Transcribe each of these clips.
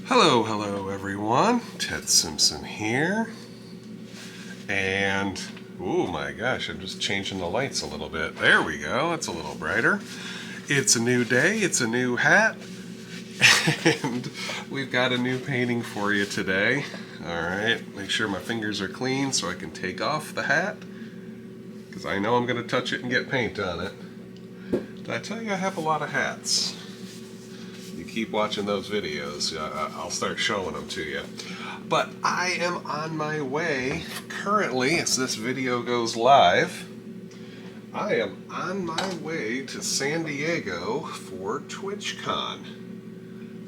Hello everyone. Ted Simpson here. And, oh my gosh, I'm just changing the lights a little bit. There we go, it's a little brighter. It's a new day, it's a new hat, and we've got a new painting for you today. Alright, make sure my fingers are clean so I can take off the hat, because I know I'm going to touch it and get paint on it. Did I tell you I have a lot of hats? You keep watching those videos, I'll start showing them to you. But I am on my way currently, as this video goes live, I am on my way to San Diego for TwitchCon.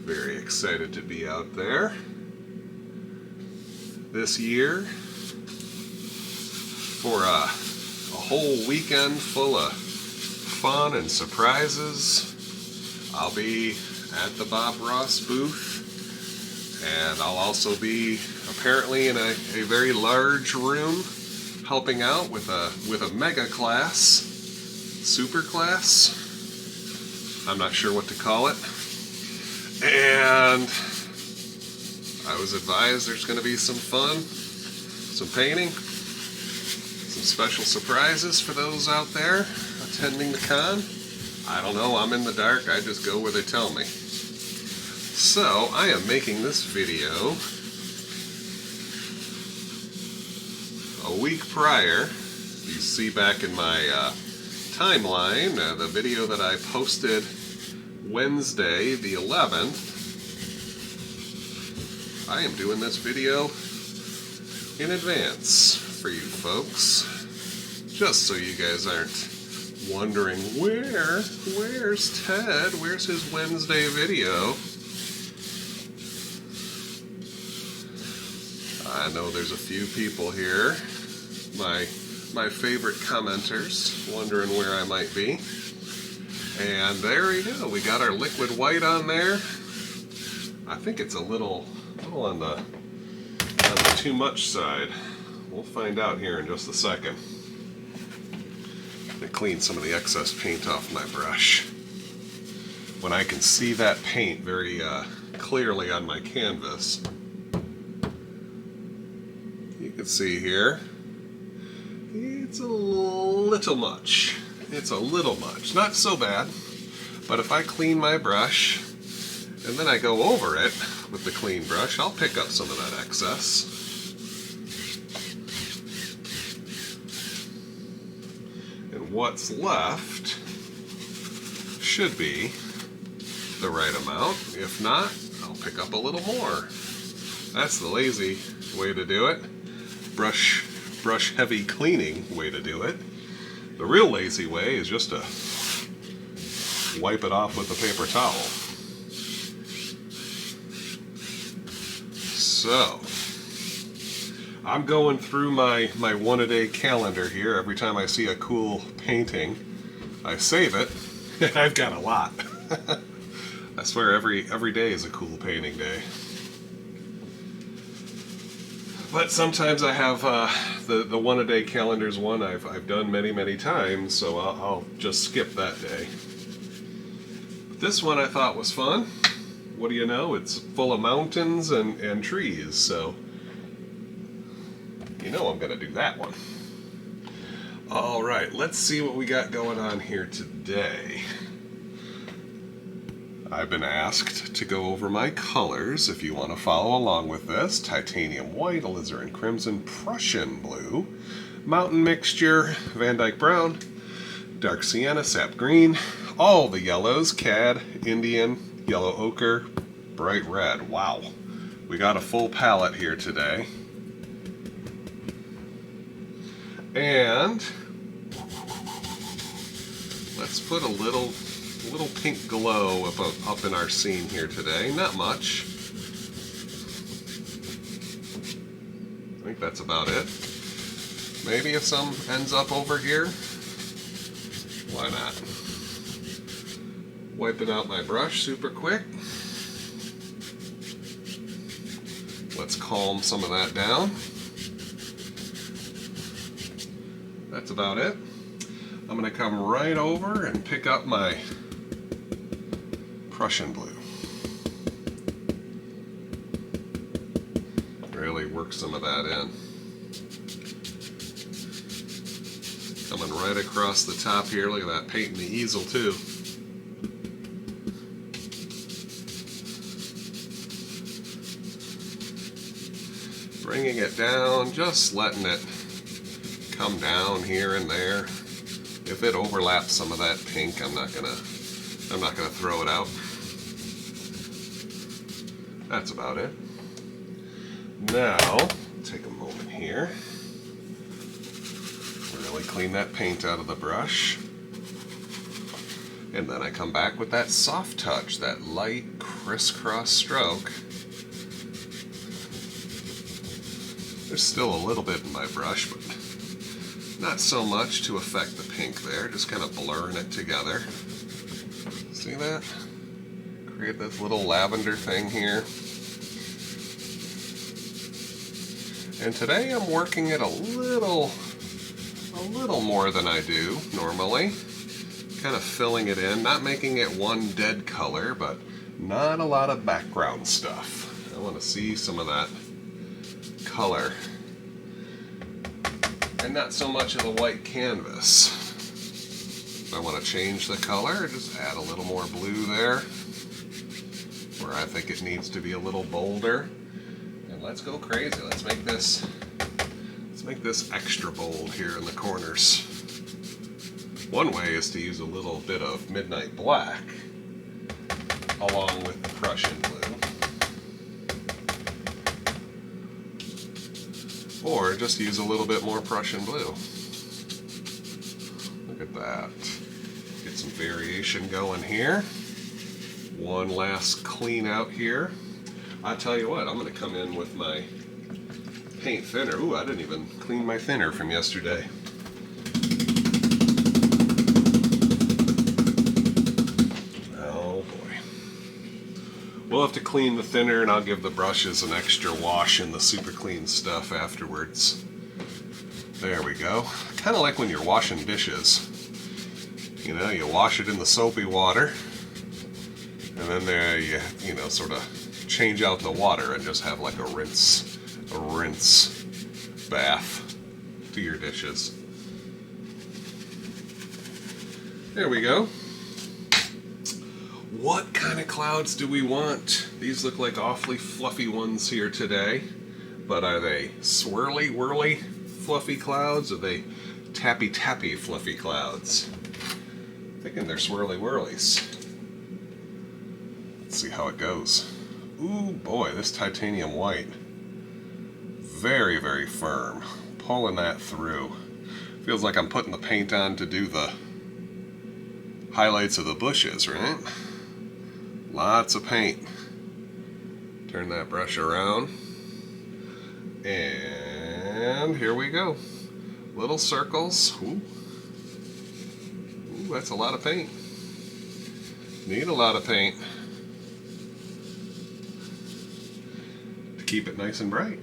Very excited to be out there. This year, for a whole weekend full of fun and surprises. I'll be at the Bob Ross booth, and I'll also be apparently in a very large room helping out with a mega class, super class, I'm not sure what to call it, and I was advised there's going to be some fun, some painting, some special surprises for those out there attending the con. I don't know, I'm in the dark, I just go where they tell me. So, I am making this video a week prior. You see back in my timeline, the video that I posted Wednesday the 11th. I am doing this video in advance for you folks, just so you guys aren't wondering where's Ted? Where's his Wednesday video? I know there's a few people here, my favorite commenters, wondering where I might be. And there we go. We got our liquid white on there. I think it's a little on the too much side. We'll find out here in just a second. To clean some of the excess paint off my brush. When I can see that paint very clearly on my canvas, you can see here, it's a little much. It's a little much. Not so bad, but if I clean my brush and then I go over it with the clean brush, I'll pick up some of that excess. What's left should be the right amount. If not, I'll pick up a little more. That's the lazy way to do it. Brush heavy cleaning way to do it. The real lazy way is just to wipe it off with a paper towel. So, I'm going through my one-a-day calendar here. Every time I see a cool painting, I save it. I've got a lot. I swear every day is a cool painting day. But sometimes I have the one-a-day calendars one I've done many times, so I'll just skip that day. But this one I thought was fun. What do you know? It's full of mountains and trees, so you know I'm going to do that one. Alright, let's see what we got going on here today. I've been asked to go over my colors if you want to follow along with this. Titanium white, alizarin crimson, Prussian blue, mountain mixture, Van Dyke brown, dark sienna, sap green, all the yellows, cad, Indian, yellow ochre, bright red. Wow, we got a full palette here today. And let's put a little pink glow up in our scene here today. Not much. I think that's about it. Maybe if some ends up over here, why not? Wiping out my brush super quick. Let's calm some of that down. That's about it. I'm going to come right over and pick up my Prussian blue. really work some of that in. Coming right across the top here. Look at that, painting the easel too. Bringing it down, just letting it come down here and there. If it overlaps some of that pink, I'm not gonna throw it out. That's about it. Now, take a moment here. Really clean that paint out of the brush. And then I come back with that soft touch, that light crisscross stroke. There's still a little bit in my brush, but not so much to affect the pink there. Just kind of blurring it together. See that? Create this little lavender thing here. And today I'm working it a little more than I do normally. Kind of filling it in, not making it one dead color, but not a lot of background stuff. I want to see some of that color. And not so much of the white canvas. If I want to change the color, just add a little more blue there, where I think it needs to be a little bolder. And let's go crazy. Let's make this extra bold here in the corners. One way is to use a little bit of midnight black along with the Prussian blue. Or just use a little bit more Prussian blue. Look at that. Get some variation going here. One last clean out here. I tell you what, I'm going to come in with my paint thinner. Ooh, I didn't even clean my thinner from yesterday. Oh boy. We'll have to clean the thinner, and I'll give the brushes an extra wash in the super clean stuff afterwards. There we go. Kind of like when you're washing dishes. You know, you wash it in the soapy water, and then there you know, sort of change out the water and just have like a rinse bath to your dishes. There we go. What kind of clouds do we want? These look like awfully fluffy ones here today, but are they swirly, whirly, fluffy clouds? Or are they tappy, tappy, fluffy clouds? I'm thinking they're swirly, whirlies. Let's see how it goes. Ooh, boy, this titanium white. Very, very firm. Pulling that through. Feels like I'm putting the paint on to do the highlights of the bushes, right? Lots of paint. Turn that brush around. And here we go. Little circles. Ooh. Ooh, that's a lot of paint. Need a lot of paint to keep it nice and bright.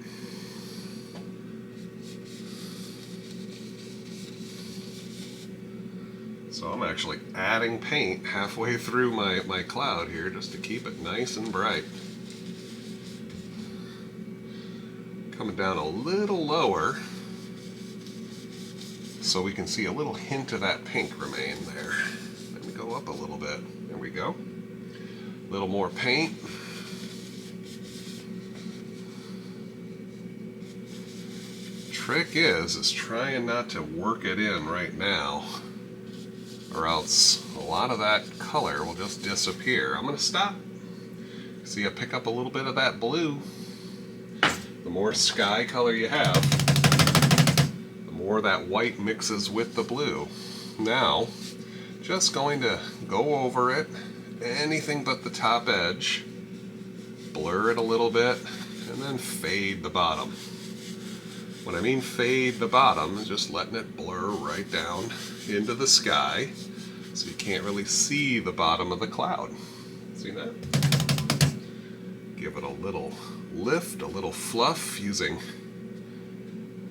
So I'm actually adding paint halfway through my cloud here just to keep it nice and bright. Coming down a little lower so we can see a little hint of that pink remain there. Let me go up a little bit. There we go. A little more paint. Trick is trying not to work it in right now, or else a lot of that color will just disappear. I'm going to stop. See, I pick up a little bit of that blue. The more sky color you have, the more that white mixes with the blue. Now, just going to go over it, anything but the top edge, blur it a little bit, and then fade the bottom. When I mean fade the bottom, is just letting it blur right down into the sky, so you can't really see the bottom of the cloud. See that? Give it a little lift, a little fluff, using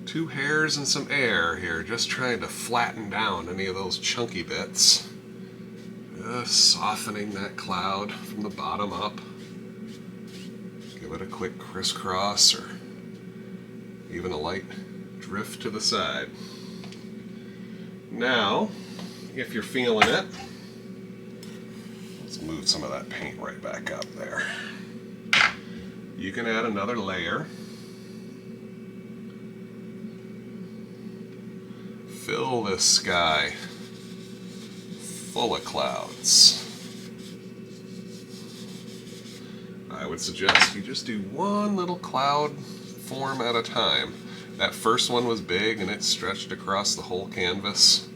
2 hairs and some air here, just trying to flatten down any of those chunky bits. Just softening that cloud from the bottom up. Give it a quick crisscross or Even a light drift to the side. Now, if you're feeling it, let's move some of that paint right back up there. You can add another layer. Fill this sky full of clouds. I would suggest you just do one little cloud form at a time. That first one was big and it stretched across the whole canvas.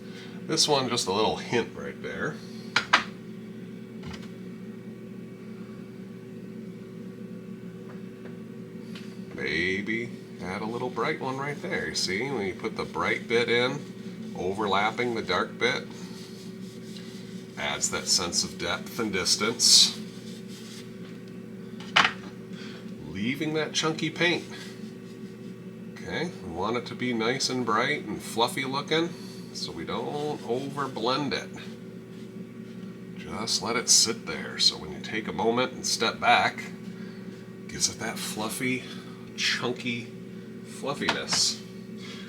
This one, just a little hint right there. Maybe add a little bright one right there. You see, when you put the bright bit in, overlapping the dark bit, adds that sense of depth and distance. Leaving that chunky paint. Okay, we want it to be nice and bright and fluffy looking, so we don't over blend it. Just let it sit there, so when you take a moment and step back, it gives it that fluffy, chunky fluffiness.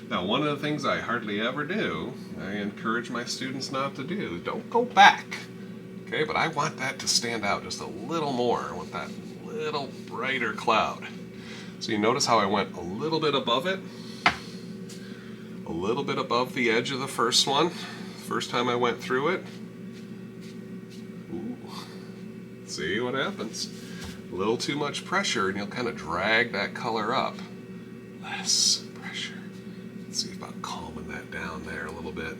Now, one of the things I hardly ever do, I encourage my students not to do, don't go back. Okay, but I want that to stand out just a little more. I want that little brighter cloud. So you notice how I went a little bit above it, a little bit above the edge of the first one, first time I went through it. Ooh. See what happens? A little too much pressure and you'll kind of drag that color up. Less pressure. Let's see about calming that down there a little bit.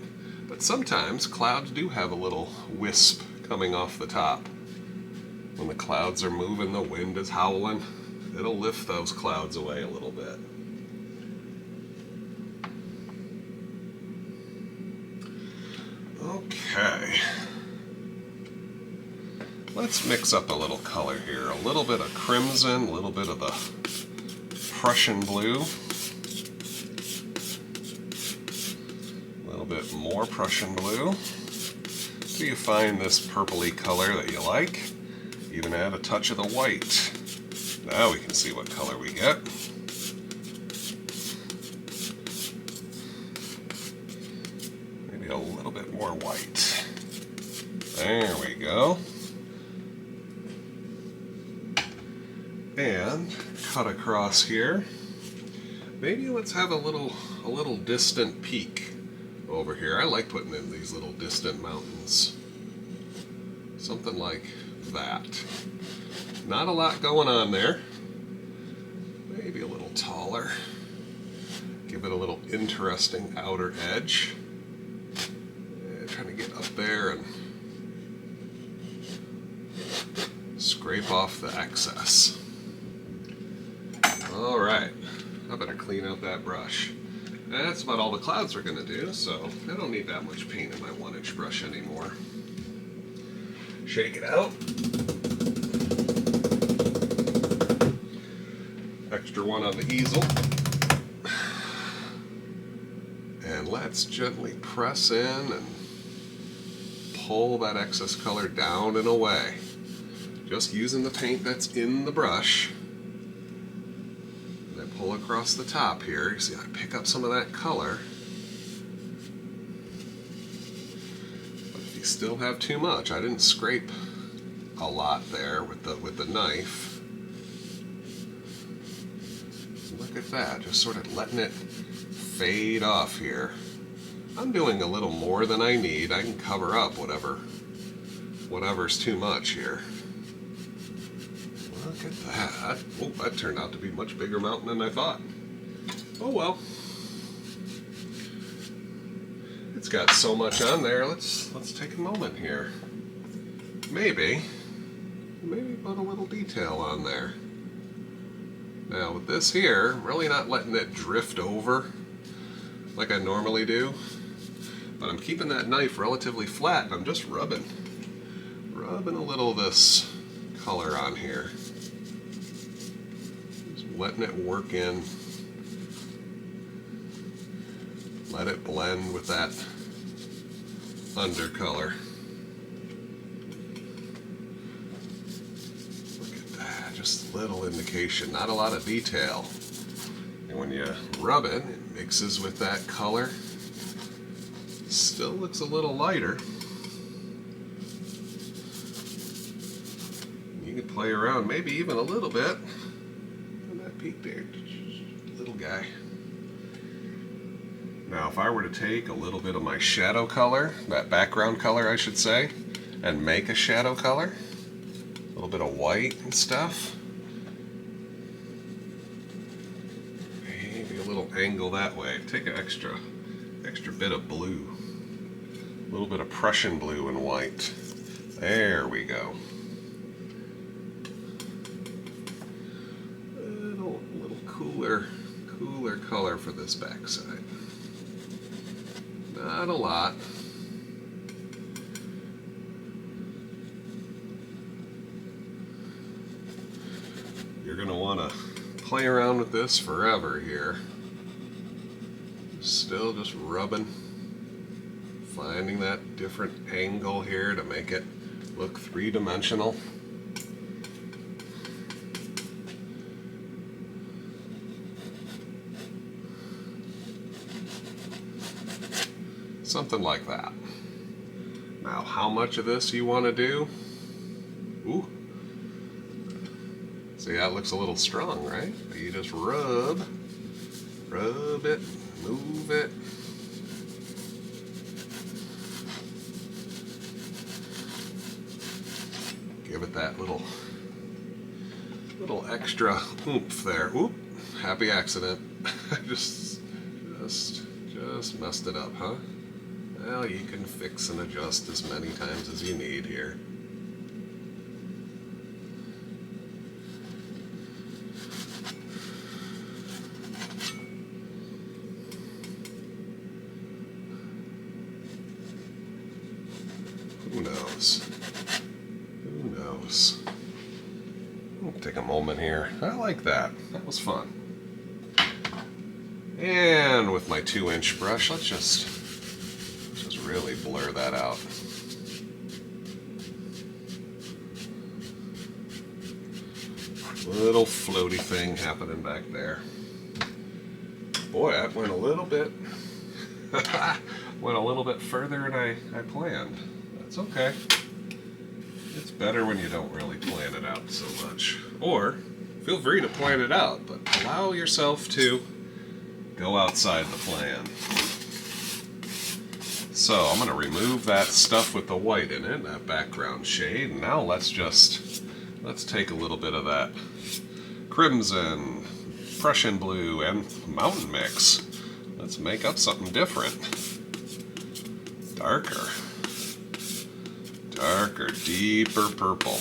But sometimes clouds do have a little wisp coming off the top. When the clouds are moving, the wind is howling, it'll lift those clouds away a little bit. Okay. Let's mix up a little color here. A little bit of crimson, a little bit of the Prussian blue. A little bit more Prussian blue. So you find this purpley color that you like. Even add a touch of the white. Now we can see what color we get. Maybe a little bit more white. There we go. And cut across here. Maybe let's have a little distant peak over here. I like putting in these little distant mountains. Something like that. Not a lot going on there. Maybe a little taller. Give it a little interesting outer edge. And trying to get up there and scrape off the excess. Alright, I better clean out that brush. That's about all the clouds are going to do, so I don't need that much paint in my 1-inch brush anymore. Shake it out. Extra one on the easel. And let's gently press in and pull that excess color down and away. Just using the paint that's in the brush. And I pull across the top here. You see I pick up some of that color. But if you still have too much, I didn't scrape a lot there with the knife. Look at that, just sort of letting it fade off here. I'm doing a little more than I need. I can cover up whatever's too much here. Look at that. Oh, that turned out to be a much bigger mountain than I thought. Oh well. It's got so much on there. Let's take a moment here. Maybe put a little detail on there. Now with this here, I'm really not letting it drift over like I normally do, but I'm keeping that knife relatively flat and I'm just rubbing a little of this color on here. Just letting it work in. Let it blend with that undercolor. Look at that, just a little indication, not a lot of detail. And when you rub it, it mixes with that color. Still looks a little lighter. You can play around maybe even a little bit. And that peak there, little guy. Now if I were to take a little bit of my shadow color, that background color I should say, and make a shadow color, a little bit of white and stuff, maybe a little angle that way, take an extra bit of blue, a little bit of Prussian blue and white. There we go. Little cooler color for this backside. Not a lot. You're going to want to play around with this forever here. Still just rubbing, finding that different angle here to make it look three-dimensional. Something like that. Now, how much of this you want to do? Ooh. See, that looks a little strong, right? But you just rub it, move it. Give it that little extra oomph there. Oop, happy accident. just messed it up, huh? Well, you can fix and adjust as many times as you need here. Who knows? Who knows? I'll take a moment here. I like that. That was fun. And with my 2-inch brush, let's just really blur that out. Little floaty thing happening back there. Boy, that went a little bit further than I planned. That's okay. It's better when you don't really plan it out so much. Or feel free to plan it out, but allow yourself to go outside the plan. So I'm going to remove that stuff with the white in it, that background shade. And now let's take a little bit of that crimson, Prussian blue, and mountain mix. Let's make up something different. Darker, deeper purple.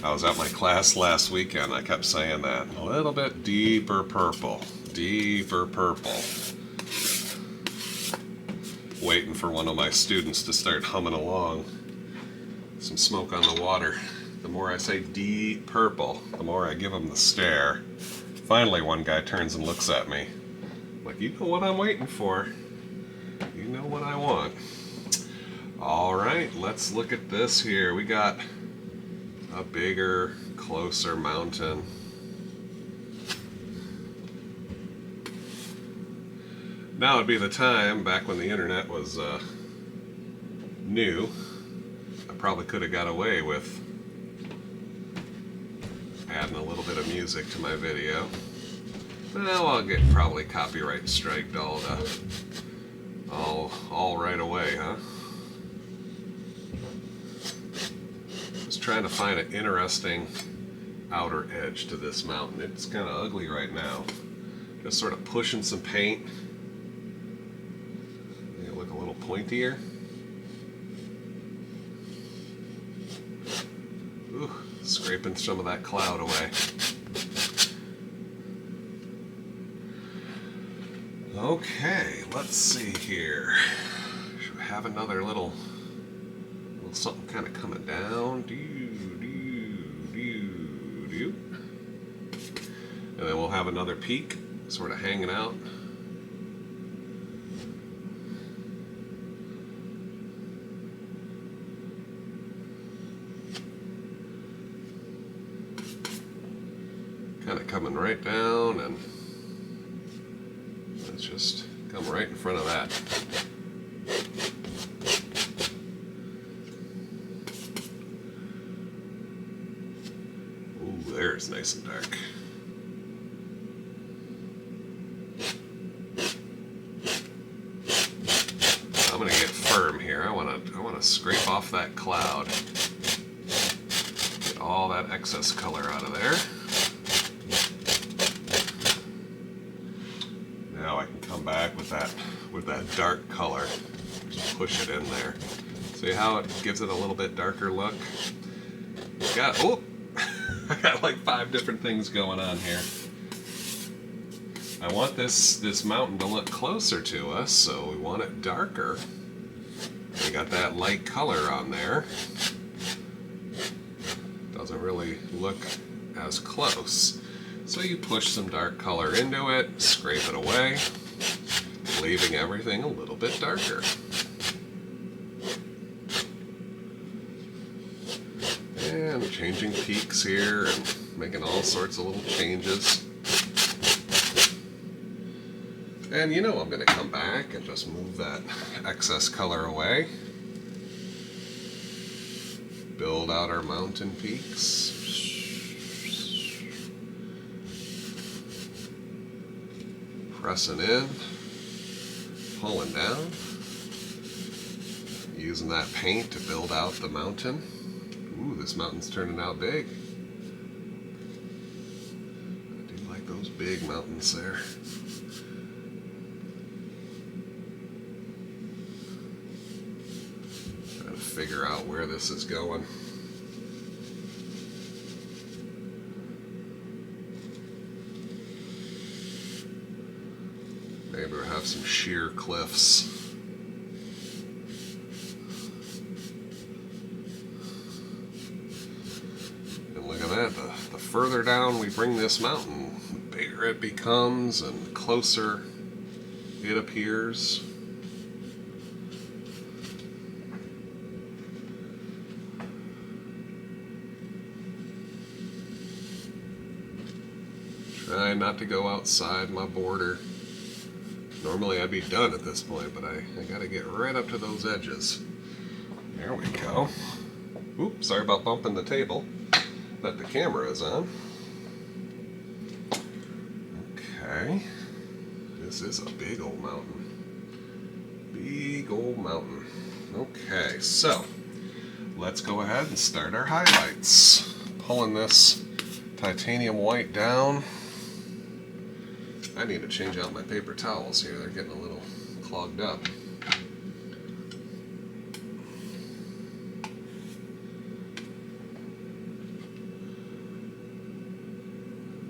I was at my class last weekend. I kept saying that. A little bit deeper purple, deeper purple. Waiting for one of my students to start humming along. Some smoke on the water. The more I say deep purple, the more I give him the stare. Finally, one guy turns and looks at me. Like, you know what I'm waiting for. You know what I want. Alright, let's look at this here. We got a bigger, closer mountain. Now would be the time, back when the internet was new, I probably could have got away with adding a little bit of music to my video. Now I'll get probably copyright striked all right away, huh? Just trying to find an interesting outer edge to this mountain. It's kind of ugly right now. Just sort of pushing some paint. Make it look a little pointier. Ooh, scraping some of that cloud away. Okay, let's see here. Should we have another little something kind of coming down? And then we'll have another peak sort of hanging out. Kind of coming right down and Come right in front of that. Ooh, there's nice and dark. I'm gonna get firm here. I wanna scrape off that cloud. Get all that excess color out of there. Now I can come back with that dark color. Just push it in there. See how it gives it a little bit darker look? Oh, I got like 5 different things going on here. I want this mountain to look closer to us, so we want it darker. We got that light color on there. Doesn't really look as close. So you push some dark color into it, scrape it away, leaving everything a little bit darker. And changing peaks here and making all sorts of little changes. And you know I'm going to come back and just move that excess color away. Build out our mountain peaks. Pressing in, pulling down, using that paint to build out the mountain. Ooh, this mountain's turning out big. I do like those big mountains there. Trying to figure out where this is going. Maybe we'll have some sheer cliffs. And look at that, the further down we bring this mountain, the bigger it becomes and closer it appears. Try not to go outside my border. Normally I'd be done at this point, but I gotta get right up to those edges. There we go. Oops, sorry about bumping the table that the camera is on. Okay. This is a big old mountain. Big old mountain. Okay, so let's go ahead and start our highlights. Pulling this titanium white down. I need to change out my paper towels here. They're getting a little clogged up.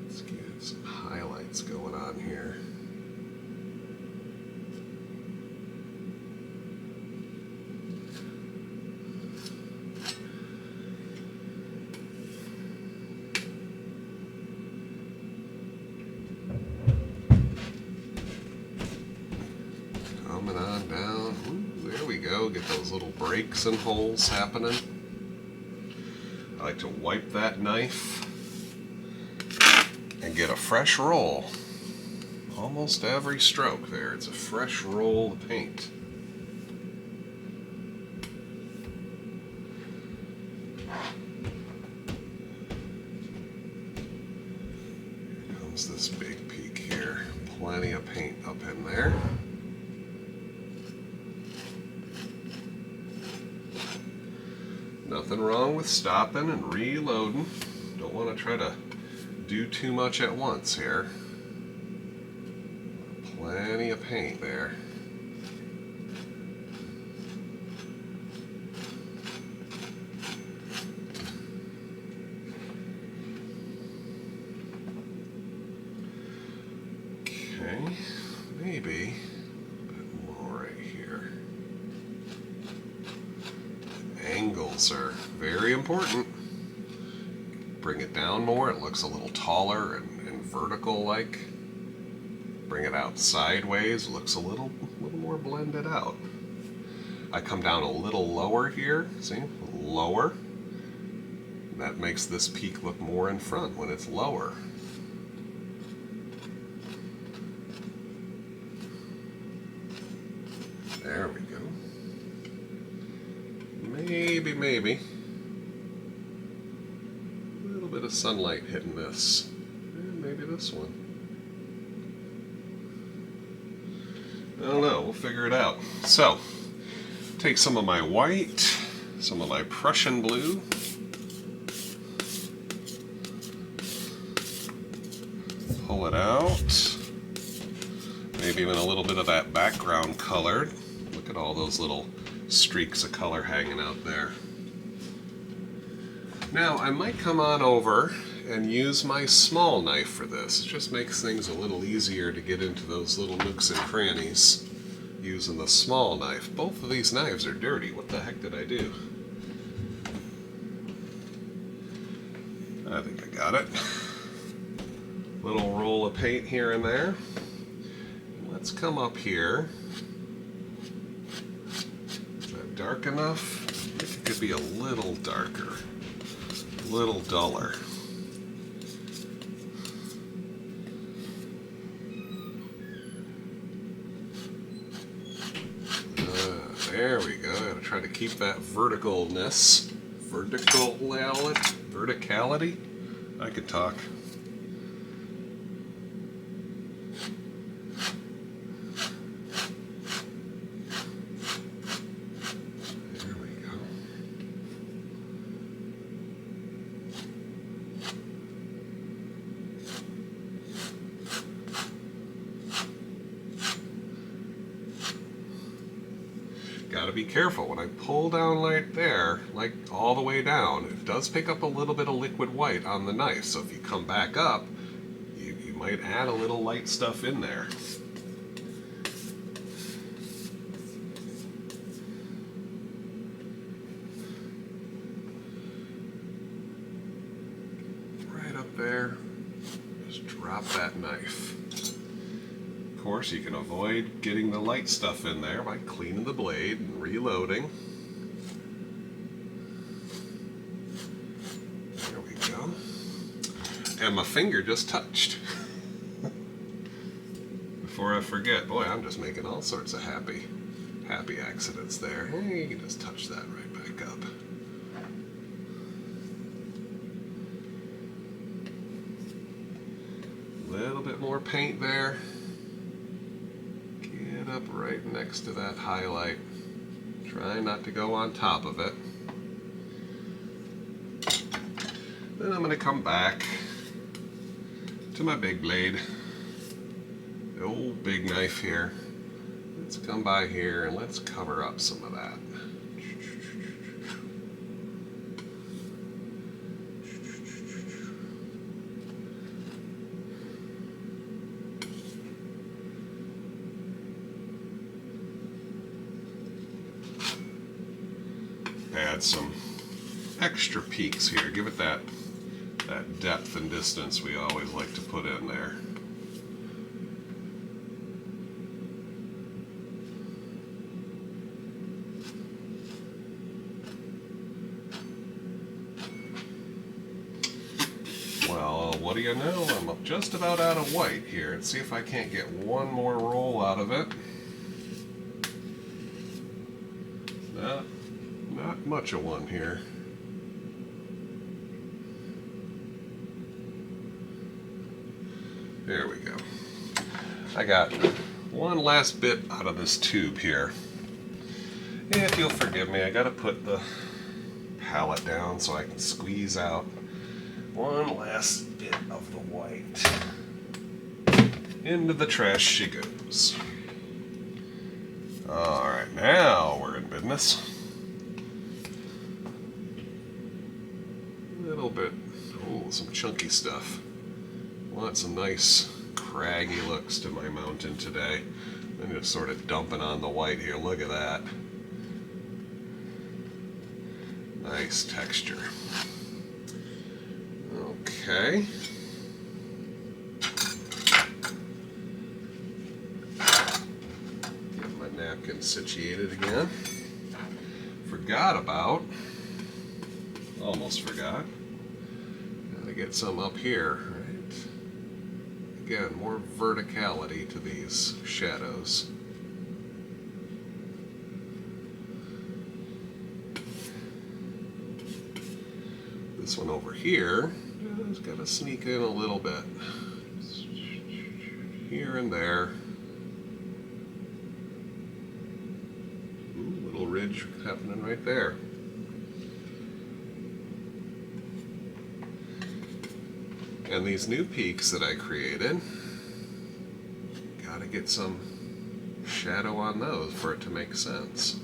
Let's get some highlights going on here. Coming on down. Ooh, there we go. Get those little breaks and holes happening. I like to wipe that knife and get a fresh roll. Almost every stroke there, it's a fresh roll of paint. Here comes this big peak here. Plenty of paint up in there. Nothing wrong with stopping and reloading. Don't want to try to do too much at once here. Plenty of paint there. Okay, maybe a bit more right here. Angles are very important. Bring it down more, it looks a little taller and vertical like. Bring it out sideways, looks a little more blended out. I come down a little lower here, see, lower. That makes this peak look more in front when it's lower. maybe. A little bit of sunlight hitting this. And maybe this one. I don't know, we'll figure it out. So, take some of my white, some of my Prussian blue, pull it out, maybe even a little bit of that background colored. Look at all those little streaks of color hanging out there. Now I might come on over and use my small knife for this. It just makes things a little easier to get into those little nooks and crannies using the small knife. Both of these knives are dirty. What the heck did I do? I think I got it. Little roll of paint here and there. Let's come up here. Is that dark enough? I think it could be a little darker, a little duller. There we go. Gotta try to keep that verticalness. Verticality? I could talk. There we go. Got to be careful when I pull down right there, like all the way down. It does pick up a little bit of liquid white on the knife, so if you come back up, you might add a little light stuff in there. Right up there, just drop that knife. Of course, you can avoid getting the light stuff in there by cleaning the blade and reloading. There we go. And my finger just touched. Before I forget, boy, I'm just making all sorts of happy accidents there. Hey, you can just touch that right back up. A little bit more paint there. Up right next to that highlight. Try not to go on top of it. Then I'm going to come back to my big blade. The old big knife here. Let's come by here and let's cover up some of that. Add some extra peaks here. Give it that depth and distance we always like to put in there. Well, what do you know? I'm just about out of white here. Let's see if I can't get one more roll out of it. Not much of one here. There we go. I got one last bit out of this tube here. If you'll forgive me, I gotta put the palette down so I can squeeze out one last bit of the white. Into the trash she goes. Alright, now we're in business. A little bit, oh, some chunky stuff. Want some nice craggy looks to my mountain today. I'm just sort of dumping on the white here. Look at that. Nice texture. Okay. Get my napkin situated again. Almost forgot. Gotta get some up here, right? Again, more verticality to these shadows. This one over here, just got to sneak in a little bit. Here and there. Ooh, little ridge happening right there. And these new peaks that I created, gotta get some shadow on those for it to make sense.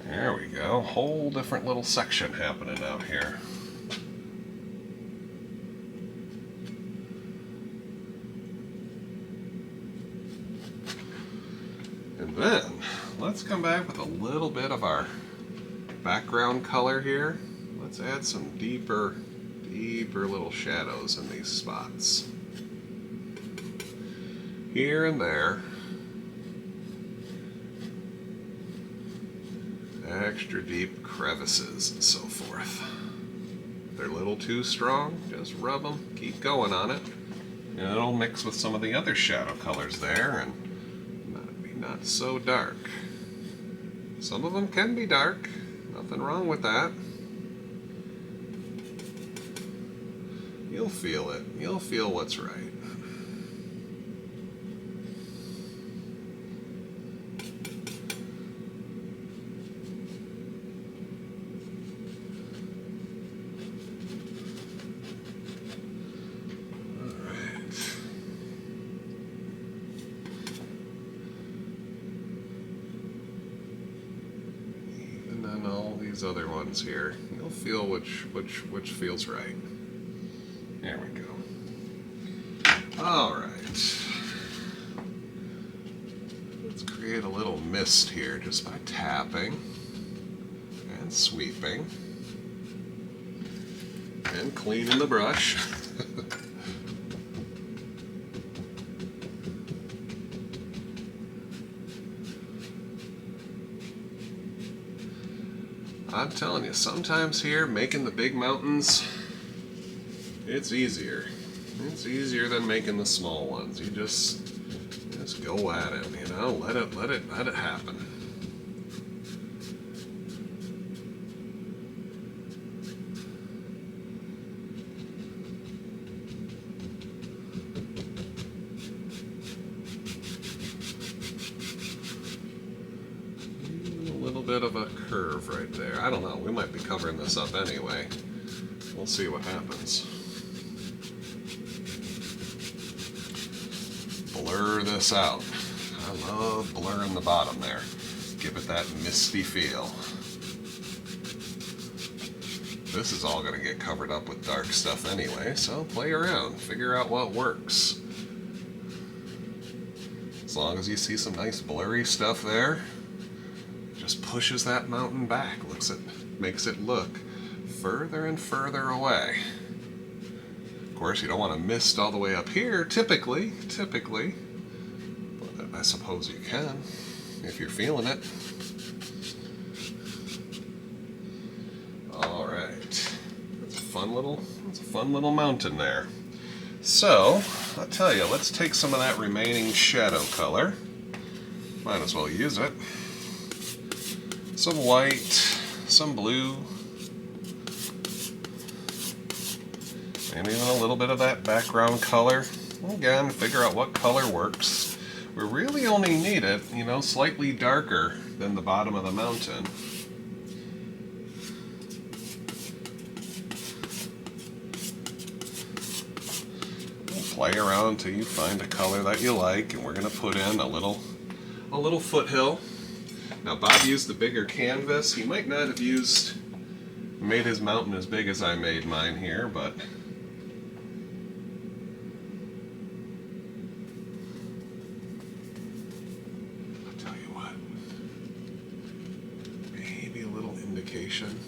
There we go, whole different little section happening out here. And then, let's come back with a little bit of our background color here. Let's add some deeper little shadows in these spots. Here and there. Extra deep crevices and so forth. If they're a little too strong, just rub them, keep going on it, and it'll mix with some of the other shadow colors there and be not so dark. Some of them can be dark, nothing wrong with that. You'll feel it, you'll feel what's right. Other ones here, you'll feel which feels right. There we go. All right, let's create a little mist here just by tapping and sweeping and cleaning the brush. I'm telling you, sometimes here, making the big mountains, it's easier. It's easier than making the small ones. You just go at it, you know, let it happen. Bit of a curve right there. I don't know, we might be covering this up anyway. We'll see what happens. Blur this out. I love blurring the bottom there. Give it that misty feel. This is all going to get covered up with dark stuff anyway, so play around, figure out what works. As long as you see some nice blurry stuff there, just pushes that mountain back, makes it look further and further away. Of course, you don't want to mist all the way up here, typically, but I suppose you can, if you're feeling it. All right, that's a fun little mountain there. So, I'll tell you, let's take some of that remaining shadow color. Might as well use it. Some white, some blue, and even a little bit of that background color. Again, figure out what color works. We really only need it, you know, slightly darker than the bottom of the mountain. Play around until you find a color that you like, and we're going to put in a little foothill. Now Bob used the bigger canvas. He might not have made his mountain as big as I made mine here, but I'll tell you what, maybe a little indication.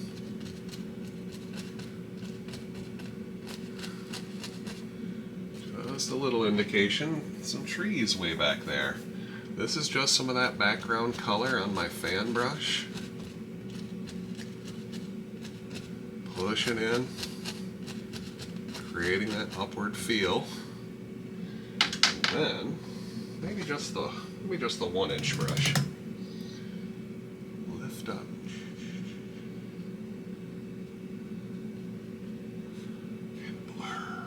just a little indication, some trees way back there. This is just some of that background color on my fan brush. Pushing in, creating that upward feel. And then maybe just the 1-inch brush. Lift up. And blur.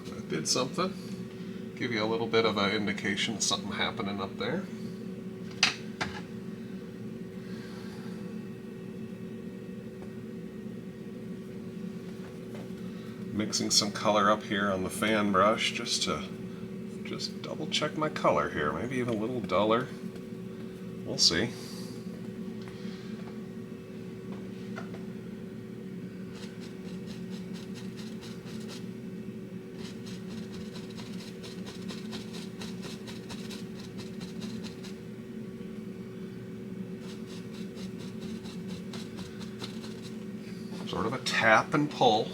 That did something. Give you a little bit of an indication of something happening up there. Mixing some color up here on the fan brush just to double check my color here. Maybe even a little duller. We'll see. Sort of a tap and pull.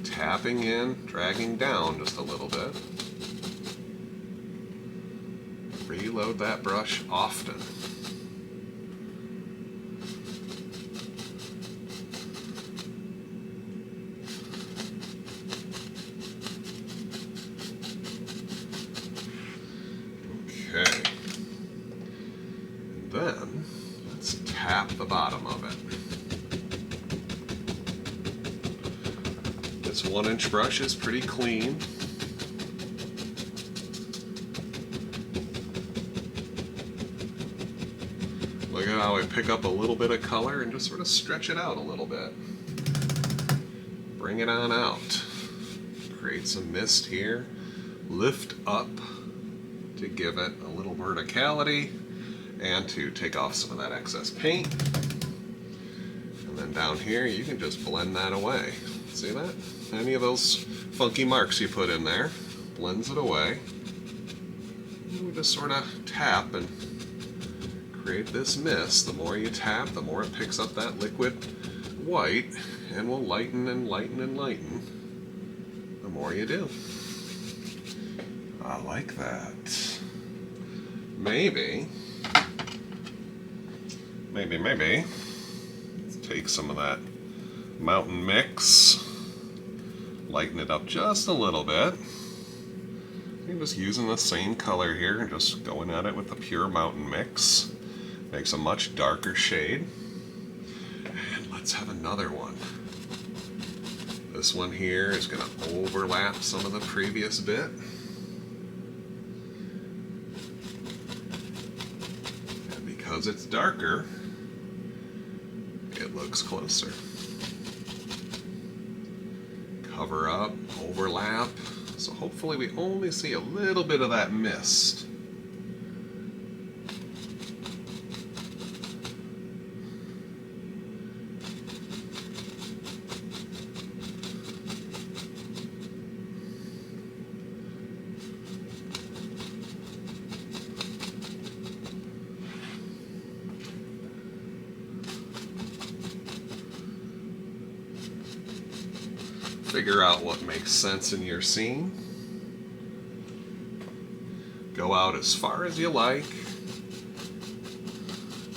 Tapping in, dragging down just a little bit. Reload that brush often. Okay. And then let's tap the bottom of it. This 1-inch brush is pretty clean. Look at how I pick up a little bit of color and just sort of stretch it out a little bit. Bring it on out. Create some mist here. Lift up to give it a little verticality and to take off some of that excess paint. And then down here you can just blend that away. See that? Any of those funky marks you put in there, blends it away. And we just sort of tap and create this mist. The more you tap, the more it picks up that liquid white and will lighten and lighten and lighten the more you do. I like that. Maybe, let's take some of that mountain mix, lighten it up just a little bit. I'm just using the same color here and just going at it with the pure mountain mix. Makes a much darker shade. And let's have another one. This one here is going to overlap some of the previous bit. And because it's darker, it looks closer. Cover up, overlap, so hopefully we only see a little bit of that mist. Figure out what makes sense in your scene. Go out as far as you like.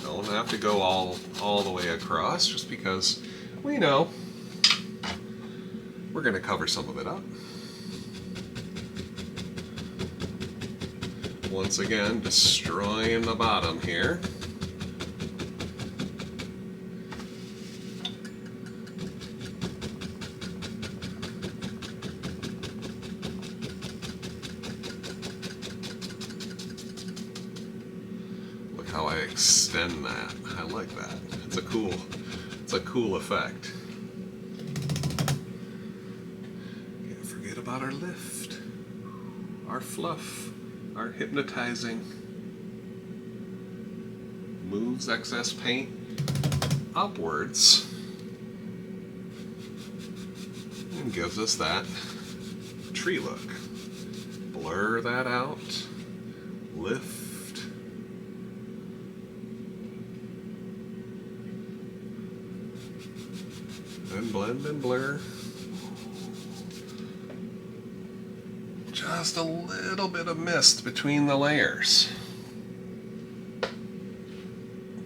Don't have to go all the way across, just because we know we're going to cover some of it up. Once again, destroying the bottom here. How I extend that. I like that. It's a cool effect. Can't forget about our lift, our fluff, our hypnotizing. Moves excess paint upwards. and gives us that tree look. Blur that out, lift, and blend and blur. Just a little bit of mist between the layers.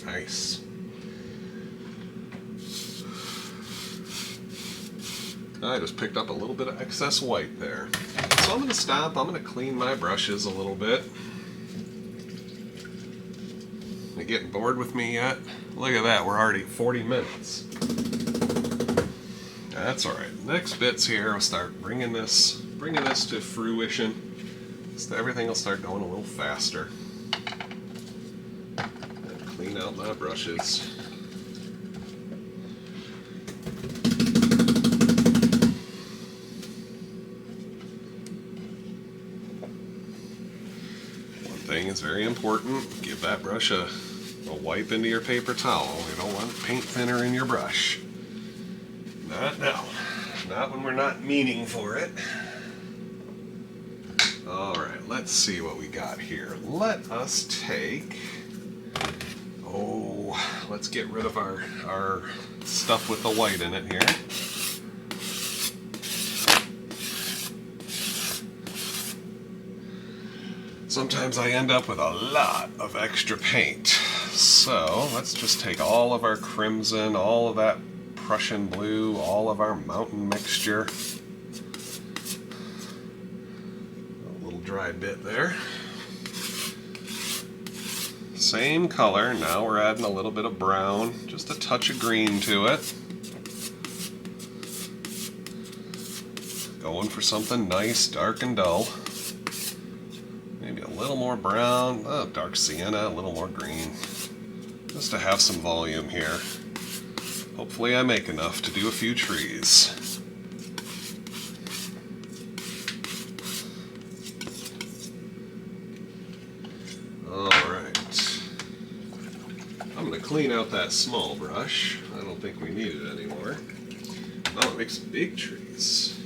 Nice. I just picked up a little bit of excess white there. So I'm going to stop. I'm going to clean my brushes a little bit. You getting bored with me yet? Look at that. We're already 40 minutes. That's all right. Next bits here, I'll start bringing this to fruition. So everything will start going a little faster. And clean out my brushes. Is very important. Give that brush a wipe into your paper towel. You don't want paint thinner in your brush. Not now. Not when we're not meaning for it. Alright, let's see what we got here. Let us take... let's get rid of our stuff with the white in it here. Sometimes I end up with a lot of extra paint. So let's just take all of our crimson, all of that Prussian blue, all of our mountain mixture. A little dry bit there. Same color, now we're adding a little bit of brown, just a touch of green to it. Going for something nice, dark and dull. Maybe a little more brown, dark sienna, a little more green. Just to have some volume here. Hopefully I make enough to do a few trees. Alright. I'm going to clean out that small brush. I don't think we need it anymore. Oh, it makes big trees.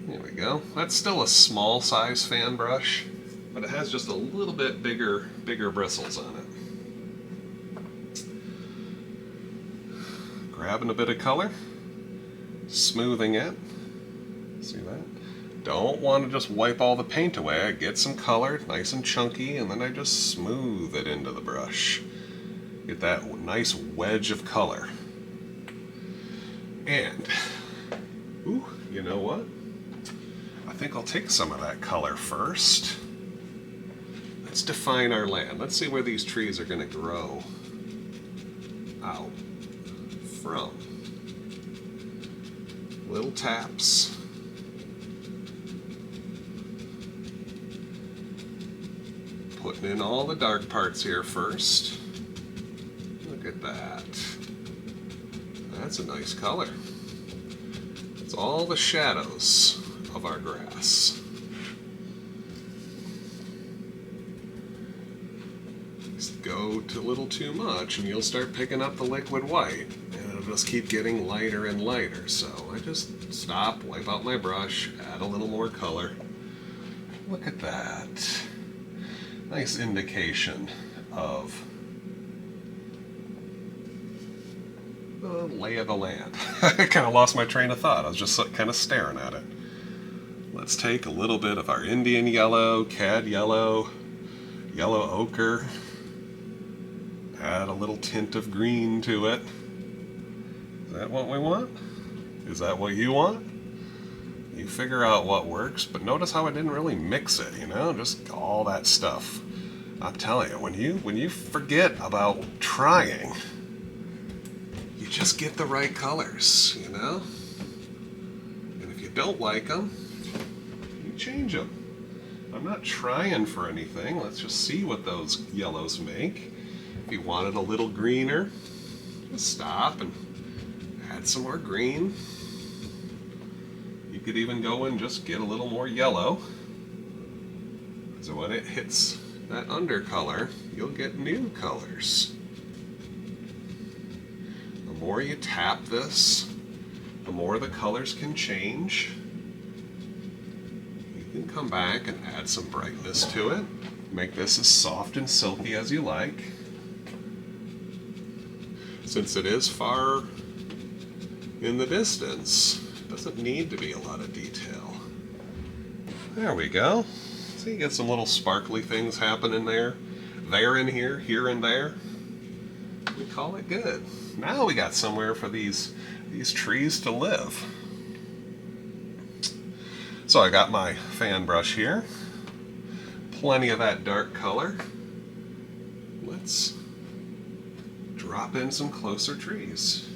There we go. That's still a small size fan brush, but it has just a little bit bigger bristles on it. Grabbing a bit of color, smoothing it. See that? Don't want to just wipe all the paint away. I get some color, nice and chunky, and then I just smooth it into the brush. Get that nice wedge of color. And, ooh, you know what? I think I'll take some of that color first. Let's define our land. Let's see where these trees are going to grow out from. Little taps. Putting in all the dark parts here first. Look at that. That's a nice color. It's all the shadows of our grass. Just go to a little too much and you'll start picking up the liquid white and it'll just keep getting lighter and lighter. So I just stop, wipe out my brush, add a little more color. Look at that. Nice indication of the lay of the land. I kind of lost my train of thought. I was just kind of staring at it. Let's take a little bit of our Indian yellow, cad yellow, yellow ochre, add a little tint of green to it. Is that what we want? Is that what you want? You figure out what works, but notice how I didn't really mix it, you know, just all that stuff. I'm telling you, when you forget about trying, you just get the right colors, you know? And if you don't like them, change them. I'm not trying for anything. Let's just see what those yellows make. If you want it a little greener, just stop and add some more green. You could even go and just get a little more yellow. So when it hits that undercolor, you'll get new colors. The more you tap this, the more the colors can change. You can come back and add some brightness to it. Make this as soft and silky as you like. Since it is far in the distance, it doesn't need to be a lot of detail. There we go. So you get some little sparkly things happening there in here and there. We call it good. Now we got somewhere for these trees to live. So I got my fan brush here. Plenty of that dark color. Let's drop in some closer trees.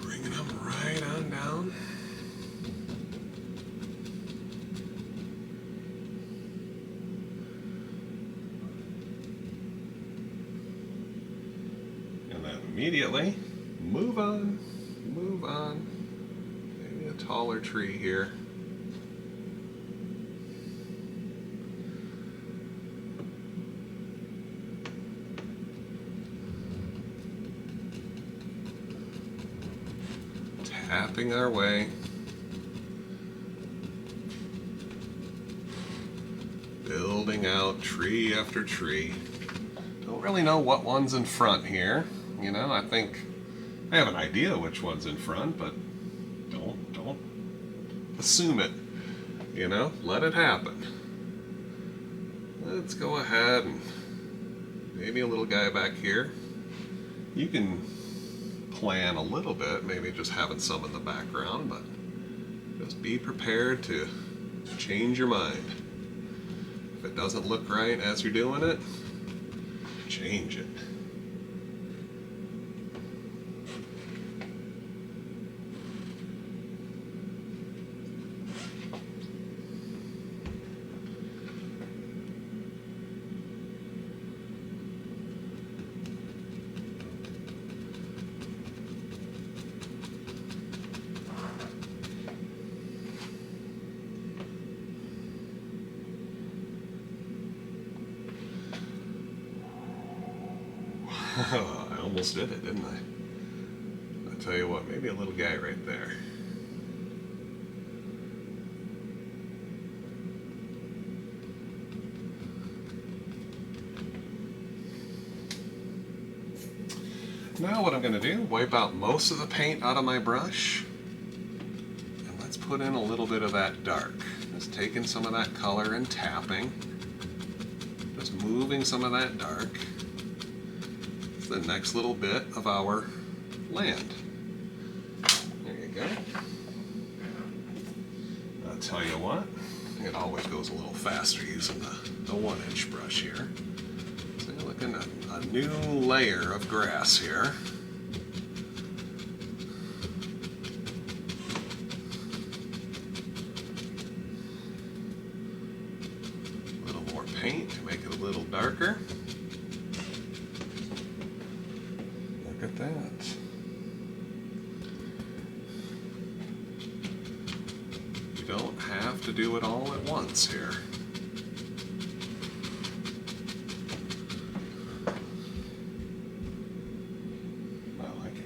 Bringing them right on down. And then immediately move on. Maybe a taller tree here. Tapping our way. Building out tree after tree. Don't really know what one's in front here. You know, I think I have an idea which one's in front, but don't assume it. You know, let it happen. Let's go ahead and maybe a little guy back here. You can plan a little bit, maybe just having some in the background, but just be prepared to change your mind. If it doesn't look right as you're doing it, change it. I almost did it, didn't I? I'll tell you what, maybe a little guy right there. Now what I'm going to do, wipe out most of the paint out of my brush, and let's put in a little bit of that dark. Just taking some of that color and tapping, just moving some of that dark. The next little bit of our land. There you go. I'll tell you what, it always goes a little faster using the 1-inch brush here. So you're looking at a new layer of grass here. A little more paint to make it a little darker. Look at that. You don't have to do it all at once here. I like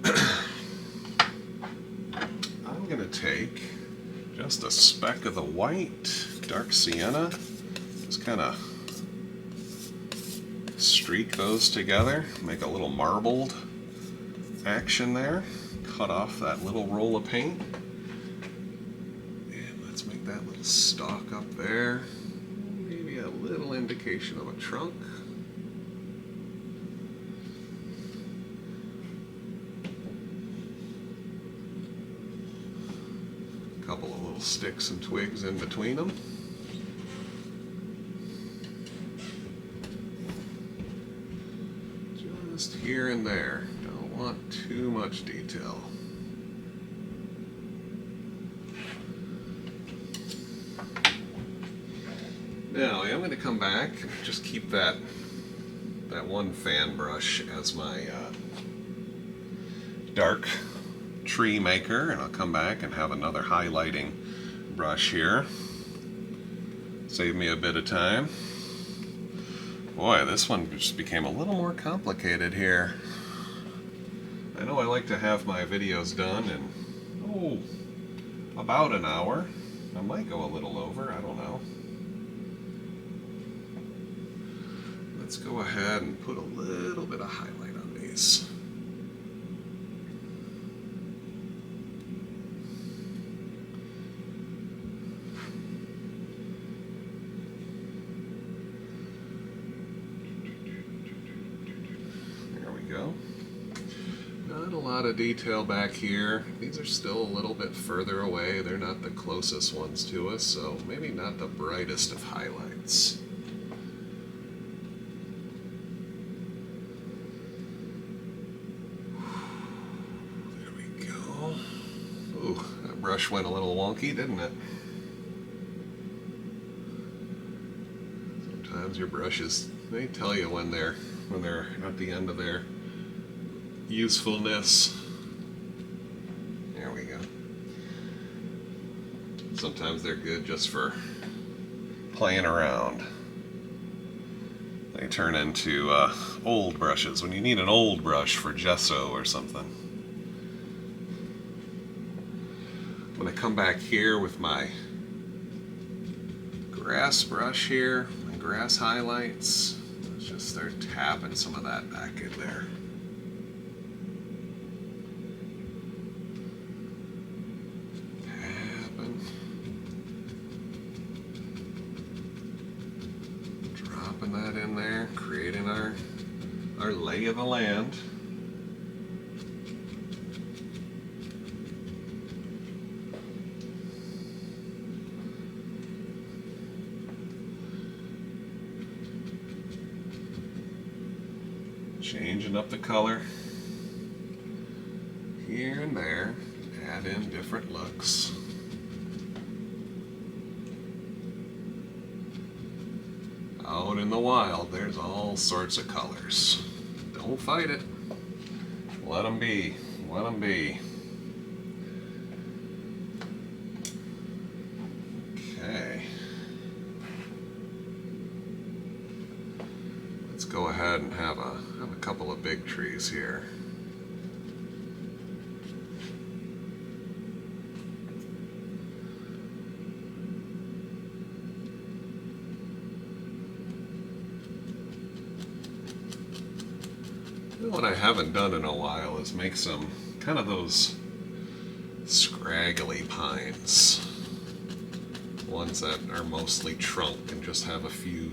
it. I'm going to take just a speck of the white, dark sienna, just kind of streak those together, make a little marbled action there, cut off that little roll of paint, and let's make that little stalk up there, maybe a little indication of a trunk. A couple of little sticks and twigs in between them. Just here and there. Don't want too much detail. Now I'm going to come back and just keep that one fan brush as my dark tree maker, and I'll come back and have another highlighting brush here. Save me a bit of time. Boy, this one just became a little more complicated here. I know I like to have my videos done in, about an hour. I might go a little over, I don't know. Let's go ahead and put a little bit of highlight on these. Not a lot of detail back here. These are still a little bit further away. They're not the closest ones to us, so maybe not the brightest of highlights. There we go. Ooh, that brush went a little wonky, didn't it? Sometimes your brushes, they tell you when they're at the end of their usefulness. There we go. Sometimes they're good just for playing around. They turn into old brushes when you need an old brush for gesso or something. I'm going to come back here with my grass brush here, my grass highlights. Let's just start tapping some of that back in there. That in there, creating our lay of the land. Changing up the color here and there, add in different looks. Out in the wild, there's all sorts of colors. Don't fight it. Let them be. Let them be. Okay. Let's go ahead and have a couple of big trees here. What I haven't done in a while is make some kind of those scraggly pines. Ones that are mostly trunk and just have a few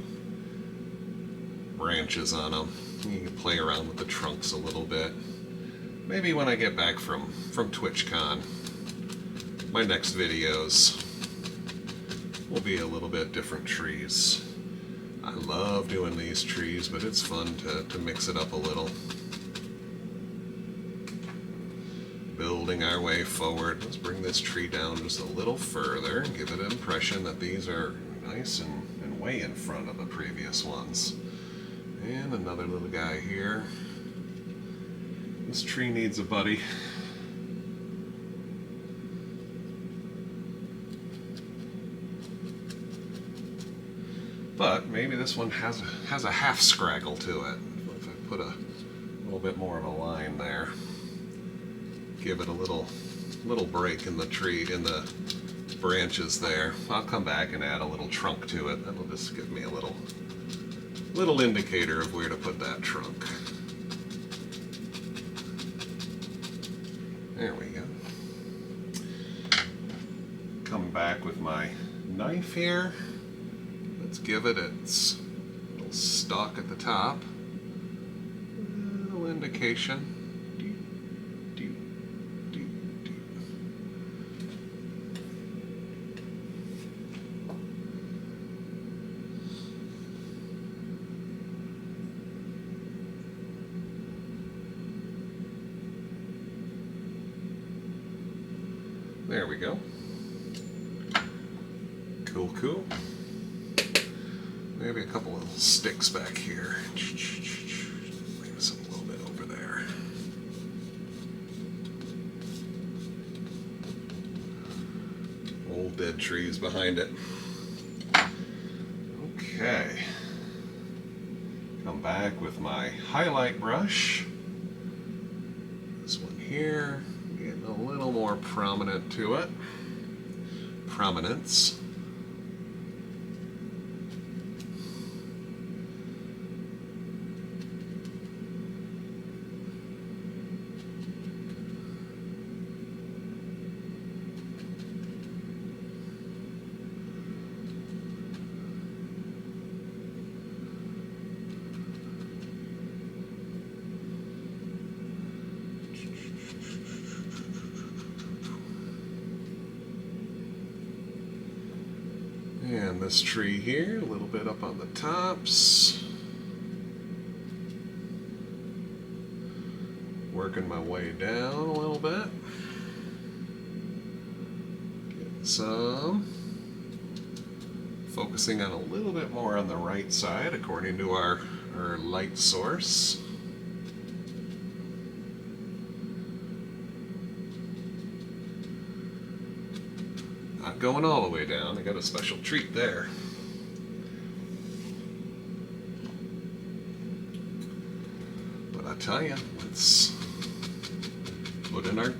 branches on them. You can play around with the trunks a little bit. Maybe when I get back from TwitchCon, my next videos will be a little bit different trees. I love doing these trees, but it's fun to mix it up a little. Building our way forward. Let's bring this tree down just a little further and give it an impression that these are nice and way in front of the previous ones. And another little guy here. This tree needs a buddy. But maybe this one has a half scraggle to it. If I put a little bit more of a line there, give it a little break in the tree, in the branches there. I'll come back and add a little trunk to it. That'll just give me a little indicator of where to put that trunk. There we go. Come back with my knife here. Let's give it its little stalk at the top. A little indication. There we go. Cool, cool. Maybe a couple of sticks back here. Maybe some a little bit over there. dead trees behind it. Okay. Come back with my highlight brush. This one here, getting a little more prominent to it. Prominence. And this tree here, a little bit up on the tops. Working my way down a little bit. Getting some. Focusing on a little bit more on the right side according to our light source. Not going all the way down, I got a special treat there. But I tell you, let's put in our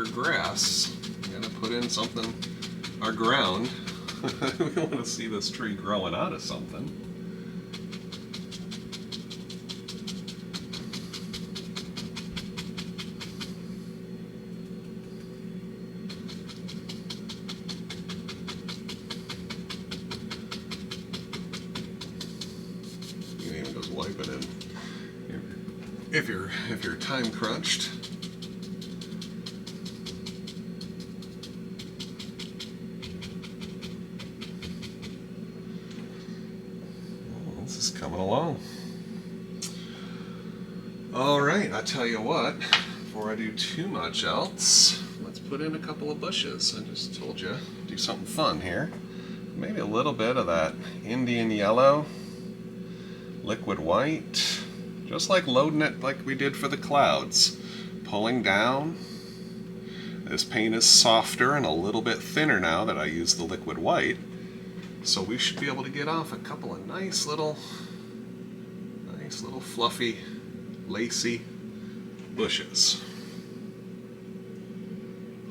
grass. I'm gonna put in something, our ground. We want to see this tree growing out of something. Wipe it in if you're time crunched. Oh, this is coming along. All right, I tell you what, before I do too much else, let's put in a couple of bushes. I just told you, do something fun here. Maybe a little bit of that Indian yellow, liquid white, just like loading it like we did for the clouds. Pulling down. This paint is softer and a little bit thinner now that I use the liquid white. So we should be able to get off a couple of nice little fluffy, lacy bushes.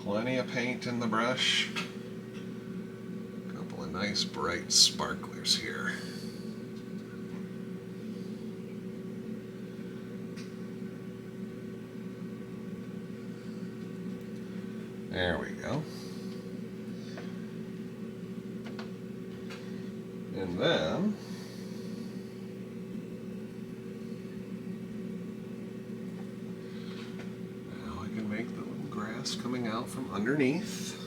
Plenty of paint in the brush. A couple of nice bright sparklers here. There we go. And then now I can make the little grass coming out from underneath.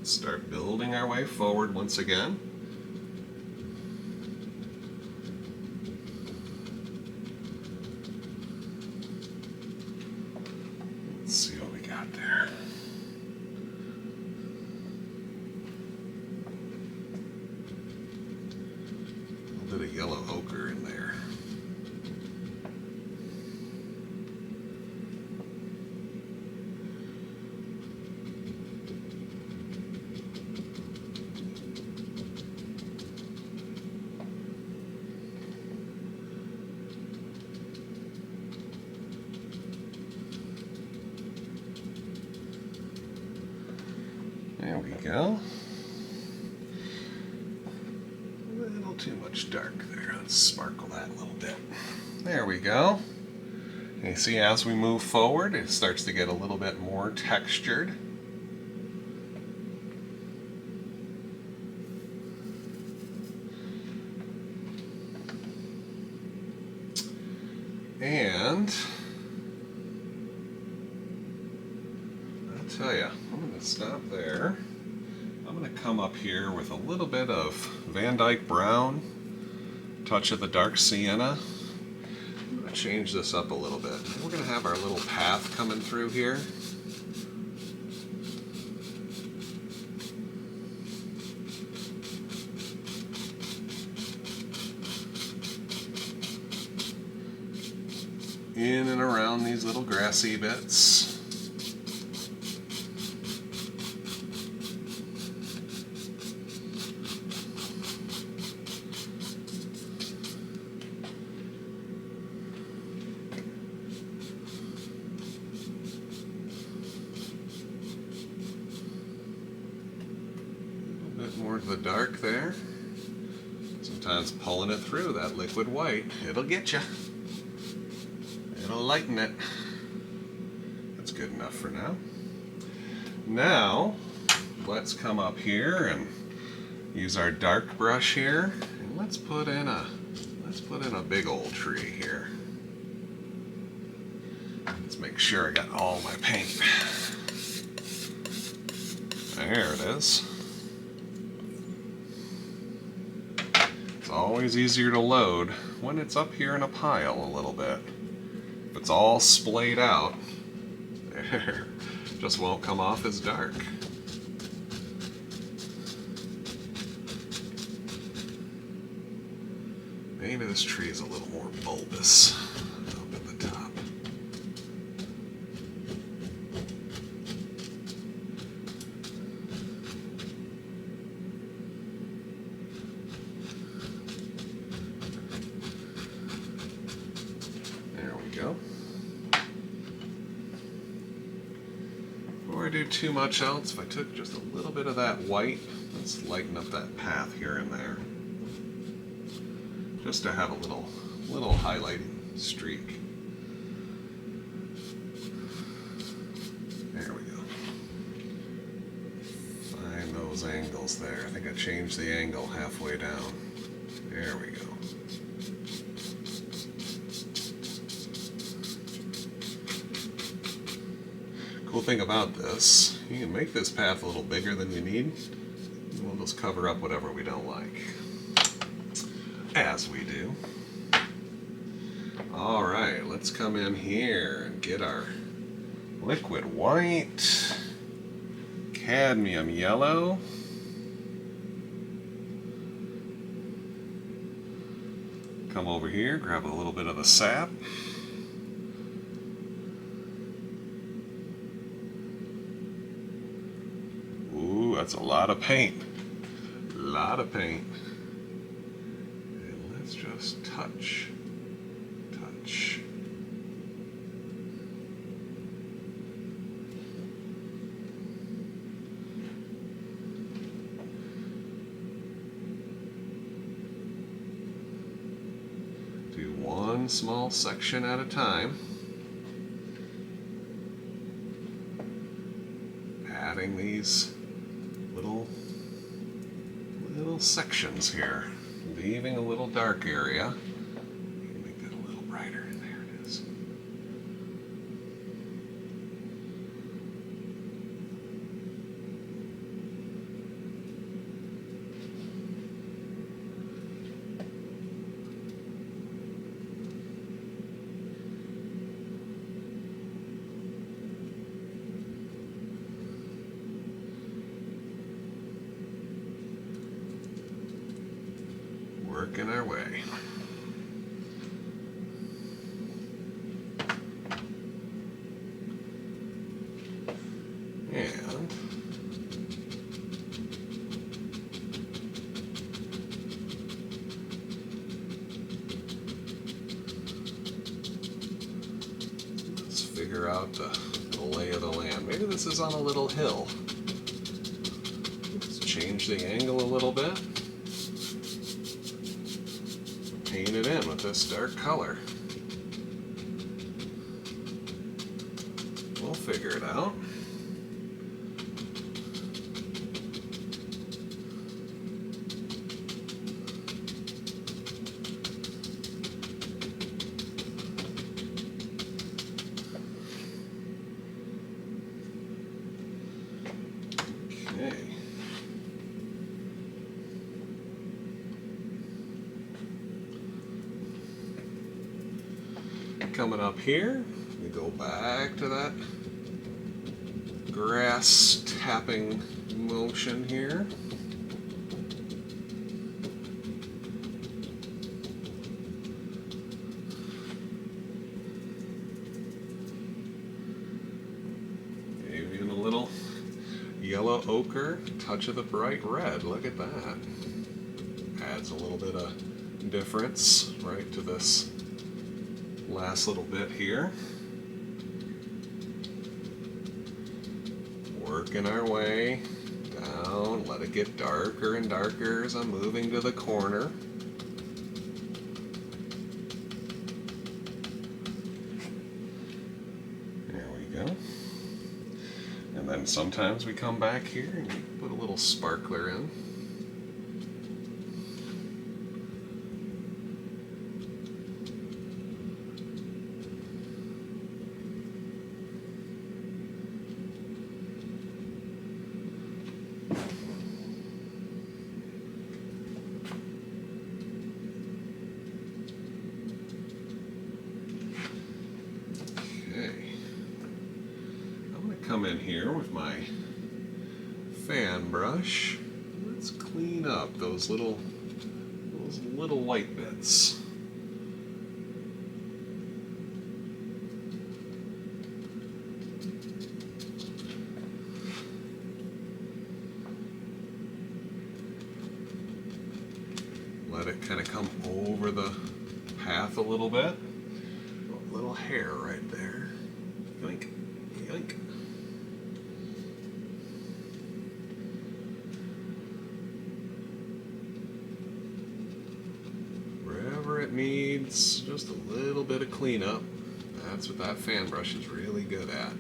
Start building our way forward once again. Let's see what we got there. A little bit of yellow ochre in there. There we go. A little too much dark there. Let's sparkle that a little bit. There we go. And you see, as we move forward, it starts to get a little bit more textured. And I'll tell you, I'm going to stop there. I'm going to come up here with a little bit of Van Dyke Brown, touch of the dark sienna. I'm going to change this up a little bit. We're going to have our little path coming through here. in and around these little grassy bits. A bit more to the dark there. Sometimes pulling it through that liquid white, it'll get you. It'll lighten it. That's good enough for now. Now, let's come up here and use our dark brush here, and let's put in a big old tree here. Let's make sure I got all my paint. There it is. It's always easier to load when it's up here in a pile a little bit. If it's all splayed out, there, just won't come off as dark. Maybe this tree is a little more bulbous up at the top. There we go. Before I do too much else, if I took just a little bit of that white, let's lighten up that path here and there. Just to have a little highlighting streak. There we go. Find those angles there. I think I changed the angle halfway down. There we go. Cool thing about this, you can make this path a little bigger than you need. We'll just cover up whatever we don't like. As we do. Alright, let's come in here and get our liquid white, cadmium yellow, come over here, grab a little bit of the sap, ooh, that's a lot of paint, let's just touch. Do one small section at a time. Adding these little sections here. Leaving a little dark area. Make that a little brighter. There it is. Working our way. And let's figure out the lay of the land. Maybe this is on a little hill. Let's change the angle a little bit. Paint it in with this dark color. We'll figure it out. Okay. Coming up here, we go back to that grass tapping motion here. yellow ochre, touch of the bright red. Look at that. Adds a little bit of difference right to this last little bit here. Working our way down, let it get darker and darker as I'm moving to the corner. There we go. And then sometimes we come back here and we put a little sparkler in. Come in here with my fan brush. Let's clean up those little white bits. Let it kind of come over the path a little bit. A little hair right there. Yoink, yoink. It needs just a little bit of cleanup. That's what that fan brush is really good at.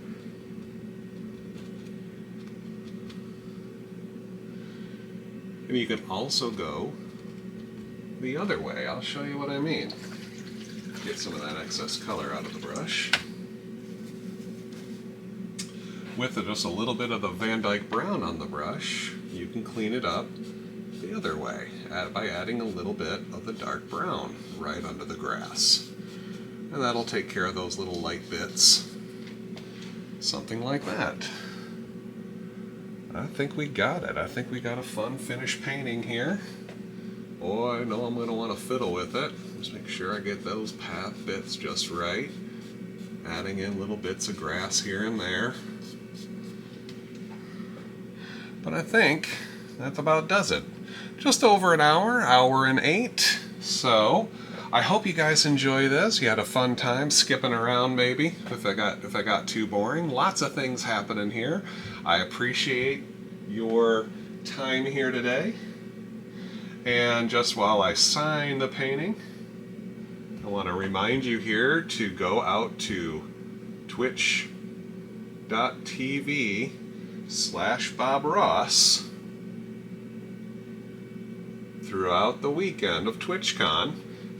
And you can also go the other way. I'll show you what I mean. Get some of that excess color out of the brush. With just a little bit of the Van Dyke brown on the brush, you can clean it up the other way by adding a little bit of the dark brown right under the grass. And that'll take care of those little light bits. Something like that. I think we got it. I think we got a fun finished painting here. Oh, I know I'm going to want to fiddle with it. Just make sure I get those path bits just right. Adding in little bits of grass here and there. But I think that about does it. Just over an hour, hour and 8. So I hope you guys enjoy this. You had a fun time skipping around maybe if I got too boring. Lots of things happening here. I appreciate your time here today. And just while I sign the painting, I want to remind you here to go out to twitch.tv/Bob Ross throughout the weekend of TwitchCon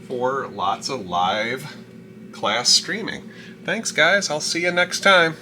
for lots of live class streaming. Thanks guys, I'll see you next time.